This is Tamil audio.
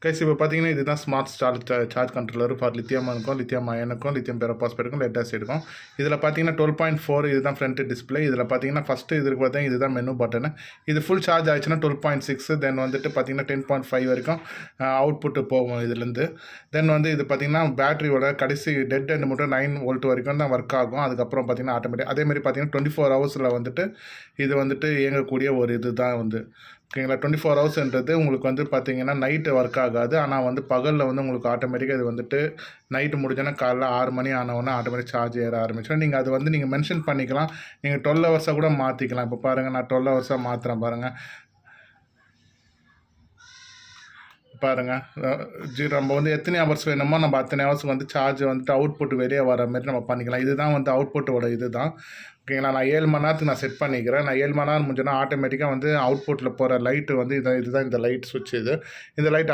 கைஸ் இப்போ பார்த்தீங்கன்னா இதுதான் smart charge controller for lithium lithium அயனுக்கும் லித்தியம் பெரோபாஸ்பேட்டுக்கும் லெட் ஆசிடுக்கும். இதில் பார்த்தீங்கன்னா 12.4 இதுதான் ஃப்ரண்ட் டிஸ்பிளே. இதில் பார்த்தீங்கன்னா ஃபஸ்ட்டு இதுக்கு பார்த்தீங்கன்னா இதுதான் மெனு பட்டனு. இது ஃபுல் சார்ஜ் ஆச்சுன்னா 12.6 தென் வந்துட்டு பார்த்தீங்கன்னா 10.5 வரைக்கும் அவுட்புட்டு போகும் இதுலேருந்து. தென் வந்து இது பார்த்தீங்கன்னா பேட்டரியோட கடைசி டெட் எண்ட் மட்டும் 9 வோல்ட் வரைக்கும் தான் ஒர்க் ஆகும். அதுக்கப்புறம் பார்த்தீங்கன்னா ஆட்டோமேட்டிக் அதேமாதிரி பார்த்தீங்கன்னா 24 ஹவர்ஸில் வந்துட்டு இது வந்துட்டு இயங்கக்கூடிய ஒரு இது தான் வந்து ஓகேங்களா. 24 ஹவர்ஸ்ன்றது உங்களுக்கு வந்து பார்த்தீங்கன்னா நைட்டு ஒர்க் ஆகாது. ஆனால் வந்து பகலில் வந்து உங்களுக்கு ஆட்டோமேட்டிக்காக இது வந்துட்டு நைட்டு முடிஞ்சோன்னா காலைல 6 மணி ஆனவுடனே ஆட்டோமேட்டிக் சார்ஜ் ஏற ஆரம்பிச்சிடும். நீங்கள் அது வந்து நீங்கள் மென்ஷன் பண்ணிக்கலாம். நீங்கள் 12 ஹவர்ஸாக கூட மாற்றிக்கலாம். இப்போ பாருங்கள் நான் 12 ஹவர்ஸாக மாற்றுறேன் பாருங்கள். நம்ம வந்து எத்தனை ஹவர்ஸ் வேணுமோ நம்ம அத்தனை ஹவர்ஸ் வந்து சார்ஜ் வந்துட்டு அவுட்புட் வெளியே வர மாதிரி நம்ம பண்ணிக்கலாம். இதுதான் வந்து அவுட்புட்டோட இது தான் ஓகேங்களா. நான் 7 மணி நேரத்துக்கு நான் செட் பண்ணிக்கிறேன். நான் 7 மணி நேரம் முடிஞ்சோன்னா ஆட்டோமேட்டிக்காக வந்து அவுட்புட்டில் போகிற லைட்டு வந்து இதுதான் இந்த லைட் சுவிட்ச். இந்த லைட்